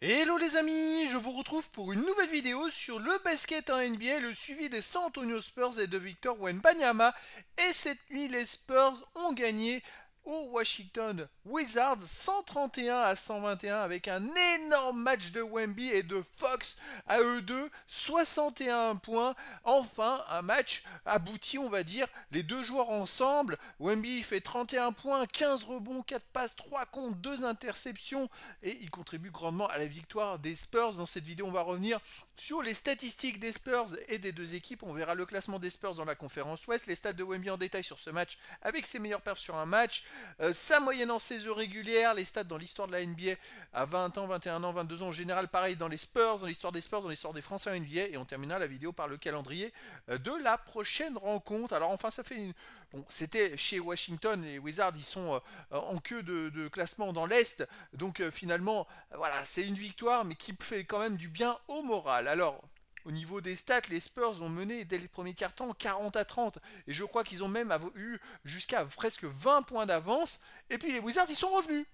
Hello les amis, je vous retrouve pour une nouvelle vidéo sur le basket en NBA, le suivi des San Antonio Spurs et de Victor Wembanyama. Et cette nuit, les Spurs ont gagné au Washington Wizards 131 à 121 avec un énorme match de Wemby et de Fox à eux deux, 61 points. Enfin, un match abouti, on va dire, les deux joueurs ensemble. Wemby fait 31 points, 15 rebonds, 4 passes, 3 comptes, 2 interceptions et il contribue grandement à la victoire des Spurs. Dans cette vidéo, on va revenir sur les statistiques des Spurs et des deux équipes. On verra le classement des Spurs dans la conférence Ouest, les stats de Wemby en détail sur ce match avec ses meilleurs perfs sur un match, sa moyenne en saison régulière, les stats dans l'histoire de la NBA à 20 ans, 21 ans, 22 ans en général, pareil dans les Spurs, dans l'histoire des Spurs, dans l'histoire des Français en NBA, et on terminera la vidéo par le calendrier de la prochaine rencontre. Alors enfin, ça fait une... Bon, c'était chez Washington, les Wizards, ils sont en queue de classement dans l'Est, donc finalement, voilà, c'est une victoire, mais qui fait quand même du bien au moral. Alors, au niveau des stats, les Spurs ont mené dès les premiers quarts-temps 40 à 30. Et je crois qu'ils ont même eu jusqu'à presque 20 points d'avance. Et puis les Wizards, ils sont revenus.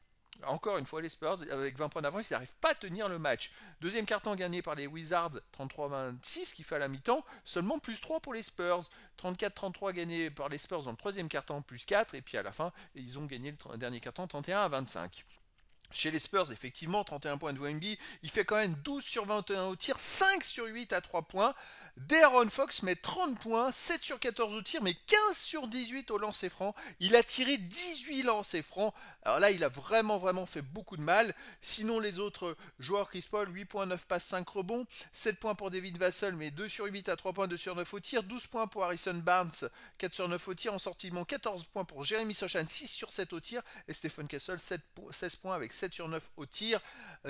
Encore une fois, les Spurs, avec 20 points d'avance, ils n'arrivent pas à tenir le match. Deuxième carton gagné par les Wizards, 33-26, qui fait à la mi-temps, seulement plus 3 pour les Spurs. 34-33 gagné par les Spurs dans le troisième carton, plus 4. Et puis à la fin, ils ont gagné le dernier carton, 31-25. Chez les Spurs, effectivement, 31 points de Wemby, il fait quand même 12 sur 21 au tir, 5 sur 8 à 3 points. De'Aaron Fox met 30 points, 7 sur 14 au tir, mais 15 sur 18 au lancer franc. Il a tiré 18 lancers francs. Alors là, il a vraiment fait beaucoup de mal. Sinon, les autres joueurs, Chris Paul, 8 points, 9 passes, 5 rebonds. 7 points pour David Vassell, mais 2 sur 8 à 3 points, 2 sur 9 au tir. 12 points pour Harrison Barnes, 4 sur 9 au tir. En sortiment, 14 points pour Jeremy Sochan, 6 sur 7 au tir. Et Stephen Castle, 16 points avec 7 sur 9 au tir.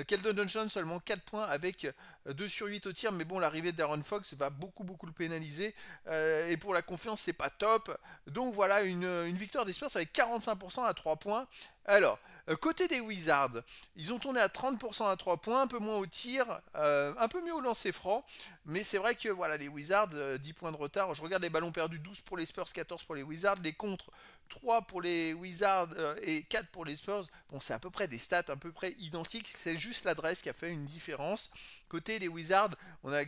Keldon Johnson seulement 4 points avec 2 sur 8 au tir, mais bon, l'arrivée d'Aaron Fox va beaucoup le pénaliser, et pour la confiance c'est pas top. Donc voilà, une victoire des Spurs avec 45% à 3 points. Alors, côté des Wizards, ils ont tourné à 30% à 3 points, un peu moins au tir, un peu mieux au lancer franc, mais c'est vrai que voilà, les Wizards, 10 points de retard. Je regarde les ballons perdus, 12 pour les Spurs, 14 pour les Wizards, les contres, 3 pour les Wizards et 4 pour les Spurs. Bon, c'est à peu près des stats à peu près identiques, c'est juste l'adresse qui a fait une différence. Côté des Wizards, on a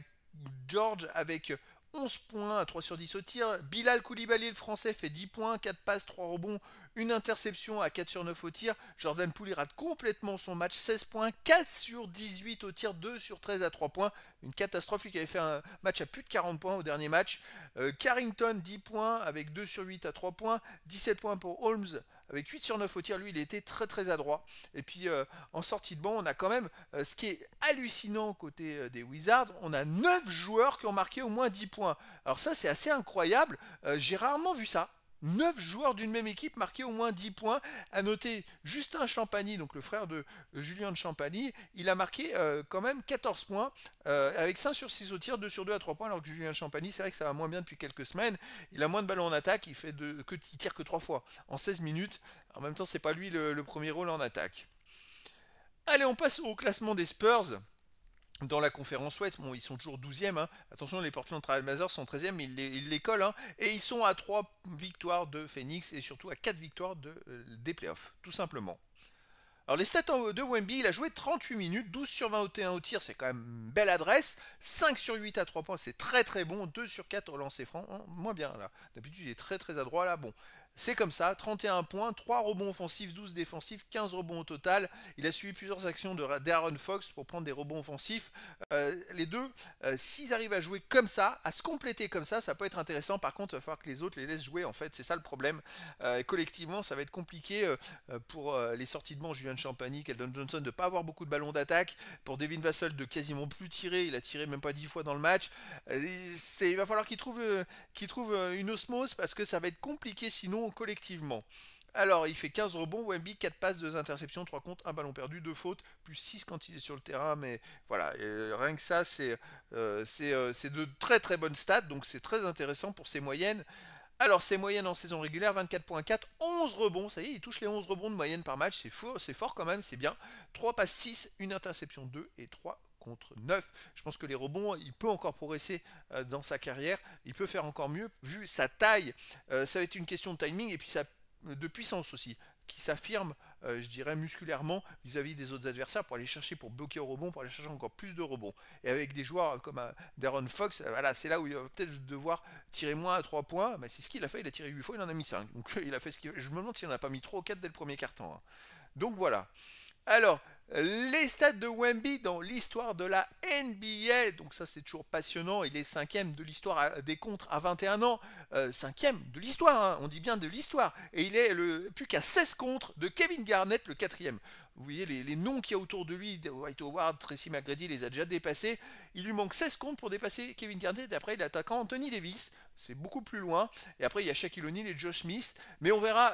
George avec 11 points à 3 sur 10 au tir. Bilal Koulibaly, le français, fait 10 points, 4 passes, 3 rebonds, une interception à 4 sur 9 au tir. Jordan Poole il rate complètement son match, 16 points, 4 sur 18 au tir, 2 sur 13 à 3 points. Une catastrophe, lui qui avait fait un match à plus de 40 points au dernier match. Carrington, 10 points avec 2 sur 8 à 3 points. 17 points pour Holmes avec 8 sur 9 au tir. Lui, il était très adroit. Et puis en sortie de banc, on a quand même ce qui est hallucinant côté des Wizards. On a 9 joueurs qui ont marqué au moins 10 points. Alors ça, c'est assez incroyable. J'ai rarement vu ça. 9 joueurs d'une même équipe marqués au moins 10 points. À noter Justin Champagny, donc le frère de Julien de Champagny, il a marqué quand même 14 points, avec 5 sur 6 au tir, 2 sur 2 à 3 points, alors que Julien Champagny, c'est vrai que ça va moins bien depuis quelques semaines. Il a moins de ballons en attaque, il tire que 3 fois en 16 minutes. En même temps, c'est pas lui le premier rôle en attaque. Allez, on passe au classement des Spurs. Dans la conférence Ouest, bon, ils sont toujours 12e. Hein. Attention, les Portland Trail Blazers sont 13e, mais ils les collent. Hein. Et ils sont à 3 victoires de Phoenix et surtout à 4 victoires des playoffs, tout simplement. Alors les stats de Wemby, il a joué 38 minutes, 12 sur 21 au tir, c'est quand même une belle adresse, 5 sur 8 à 3 points, c'est très bon, 2 sur 4 au lancer franc, moins bien là, d'habitude il est très adroit là, bon. C'est comme ça, 31 points, 3 rebonds offensifs, 12 défensifs, 15 rebonds au total. Il a suivi plusieurs actions d'Aaron Fox pour prendre des rebonds offensifs. Les deux, s'ils arrivent à jouer comme ça, à se compléter comme ça peut être intéressant. Par contre, il va falloir que les autres les laissent jouer, en fait, c'est ça le problème. Collectivement, ça va être compliqué pour les sorties de banc, Julian Champagny, Keldon Johnson, de ne pas avoir beaucoup de ballons d'attaque. Pour Devin Vassell, de quasiment plus tirer, il a tiré même pas 10 fois dans le match. Il va falloir qu'il trouve une osmose parce que ça va être compliqué sinon collectivement. Alors, il fait 15 rebonds, Wemby, 4 passes, 2 interceptions, 3 comptes, 1 ballon perdu, 2 fautes, plus 6 quand il est sur le terrain, mais voilà, rien que ça, c'est de très bonnes stats, donc c'est très intéressant pour ses moyennes. Alors, ses moyennes en saison régulière, 24.4, 11 rebonds, ça y est, il touche les 11 rebonds de moyenne par match, c'est fort quand même, c'est bien. 3 passes 6, une interception 2 et 3 contre 9. Je pense que les rebonds, il peut encore progresser dans sa carrière, il peut faire encore mieux, vu sa taille. Ça va être une question de timing et puis de puissance aussi. qui s'affirme, je dirais, musculairement vis-à-vis des autres adversaires pour aller chercher, pour bloquer au rebond, pour aller chercher encore plus de rebonds. Et avec des joueurs comme Darren Fox, voilà, c'est là où il va peut-être devoir tirer moins à 3 points. Mais c'est ce qu'il a fait, il a tiré 8 fois, il en a mis 5. Donc il a fait ce qu'il... Je me demande s'il n'en a pas mis 3 ou 4 dès le premier quart-temps. Hein. Donc voilà. Alors, les stats de Wemby dans l'histoire de la NBA, donc ça c'est toujours passionnant, il est cinquième de l'histoire des contres à 21 ans, cinquième de l'histoire, hein, on dit bien de l'histoire, et il est plus qu'à 16 contres de Kevin Garnett, le quatrième. Vous voyez les noms qu'il y a autour de lui, Dwight Howard, Tracy McGrady les a déjà dépassés, il lui manque 16 contres pour dépasser Kevin Garnett, et après il attaque Anthony Davis, c'est beaucoup plus loin, et après il y a Shaquille O'Neal et Josh Smith, mais on verra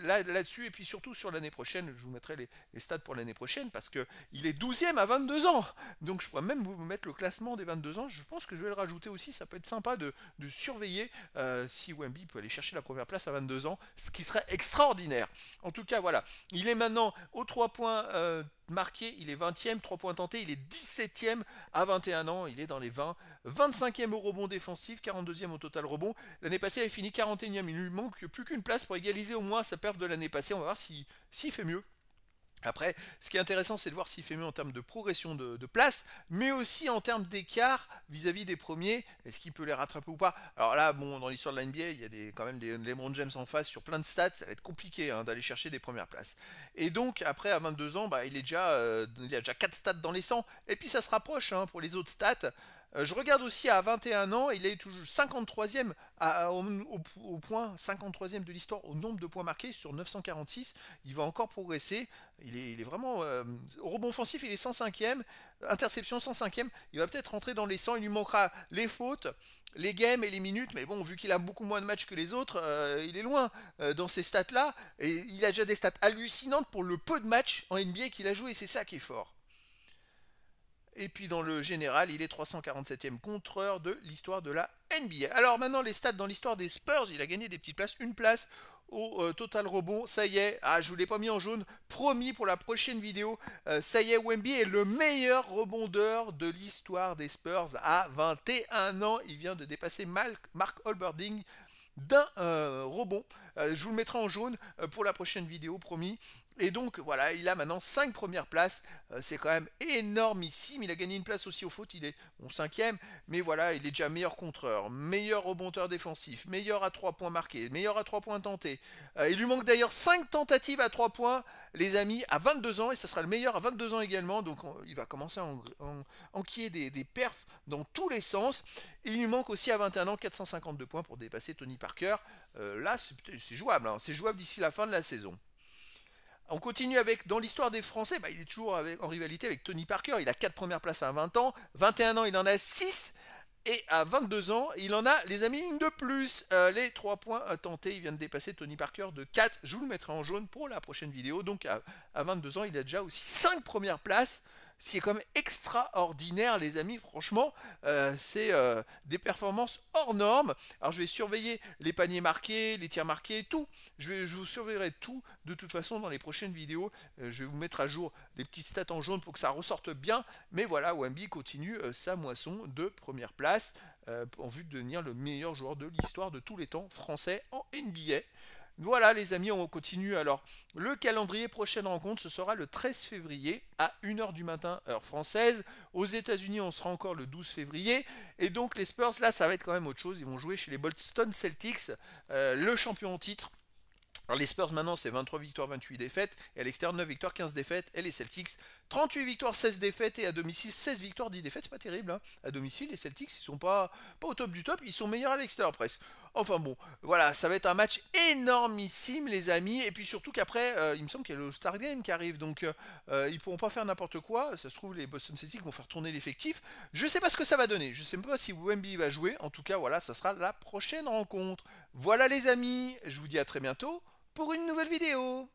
là-dessus, et puis surtout sur l'année prochaine, je vous mettrai les stats pour l'année prochaine, parce qu'il est 12e à 22 ans. Donc je pourrais même vous mettre le classement des 22 ans. Je pense que je vais le rajouter aussi. Ça peut être sympa de surveiller si Wemby peut aller chercher la première place à 22 ans, ce qui serait extraordinaire. En tout cas, voilà. Il est maintenant aux 3 points marqués. Il est 20e, 3 points tentés. Il est 17e à 21 ans. Il est dans les 20. 25e au rebond défensif, 42e au total rebond. L'année passée, il a fini 41e. Il lui manque plus qu'une place pour égaliser au moins sa perf de l'année passée. On va voir s'il fait mieux. Après, ce qui est intéressant, c'est de voir s'il fait mieux en termes de progression de place, mais aussi en termes d'écart vis-à-vis des premiers. Est-ce qu'il peut les rattraper ou pas? Alors là, bon, dans l'histoire de la NBA, il y a quand même des LeBron James en face sur plein de stats. Ça va être compliqué hein, d'aller chercher des premières places. Et donc, après, à 22 ans, bah, il a déjà 4 stats dans les 100. Et puis, ça se rapproche hein, pour les autres stats. Je regarde aussi à 21 ans, il est toujours 53e au point, 53e de l'histoire au nombre de points marqués sur 946. Il va encore progresser. Il est vraiment. Au rebond offensif, il est 105e. Interception 105e. Il va peut-être rentrer dans les 100. Il lui manquera les fautes, les games et les minutes. Mais bon, vu qu'il a beaucoup moins de matchs que les autres, il est loin dans ces stats-là. Et il a déjà des stats hallucinantes pour le peu de matchs en NBA qu'il a joué. C'est ça qui est fort. Et puis dans le général, il est 347e contreur de l'histoire de la NBA. Alors maintenant, les stats dans l'histoire des Spurs, il a gagné des petites places. Une place au total rebond, ça y est. Ah, je vous l'ai pas mis en jaune. Promis pour la prochaine vidéo. Ça y est, Wemby est le meilleur rebondeur de l'histoire des Spurs à 21 ans. Il vient de dépasser Mark Olberding d'un rebond. Je vous le mettrai en jaune pour la prochaine vidéo, promis. Et donc voilà, il a maintenant 5 premières places, c'est quand même énormissime, il a gagné une place aussi au foot, il est bon, 5e, mais voilà, il est déjà meilleur contreur, meilleur rebondeur défensif, meilleur à 3 points marqués, meilleur à 3 points tentés. Il lui manque d'ailleurs 5 tentatives à 3 points, les amis, à 22 ans, et ça sera le meilleur à 22 ans également, donc il va commencer à enquiller des perfs dans tous les sens. Il lui manque aussi à 21 ans 452 points pour dépasser Tony Parker. Là, c'est jouable, hein, c'est jouable d'ici la fin de la saison. On continue avec, dans l'histoire des Français, bah, il est toujours en rivalité avec Tony Parker. Il a 4 premières places à 20 ans. 21 ans, il en a 6. Et à 22 ans, il en a, les amis, une de plus. Les 3 points tentés, il vient de dépasser Tony Parker de 4. Je vous le mettrai en jaune pour la prochaine vidéo. Donc à 22 ans, il a déjà aussi 5 premières places. Ce qui est quand même extraordinaire, les amis. Franchement, c'est des performances hors normes. Alors, je vais surveiller les paniers marqués, les tirs marqués, tout. Je vous surveillerai tout, de toute façon, dans les prochaines vidéos. Je vais vous mettre à jour des petites stats en jaune pour que ça ressorte bien. Mais voilà, Wemby continue sa moisson de première place en vue de devenir le meilleur joueur de l'histoire de tous les temps français en NBA. Voilà les amis, on continue. Alors, le calendrier prochaine rencontre, ce sera le 13 février à 1h du matin, heure française. Aux États-Unis, on sera encore le 12 février. Et donc, les Spurs, là, ça va être quand même autre chose. Ils vont jouer chez les Boston Celtics, le champion en titre. Alors les Spurs maintenant c'est 23 victoires, 28 défaites, et à l'extérieur 9 victoires, 15 défaites, et les Celtics 38 victoires, 16 défaites, et à domicile 16 victoires, 10 défaites, c'est pas terrible, hein. À domicile les Celtics ils sont pas au top du top, ils sont meilleurs à l'extérieur presque. Enfin bon, voilà, ça va être un match énormissime les amis, et puis surtout qu'après, il me semble qu'il y a le Star Game qui arrive, donc ils pourront pas faire n'importe quoi, ça se trouve les Boston Celtics vont faire tourner l'effectif, je sais pas ce que ça va donner, je sais même pas si Wemby va jouer, en tout cas voilà, ça sera la prochaine rencontre. Voilà les amis, je vous dis à très bientôt pour une nouvelle vidéo.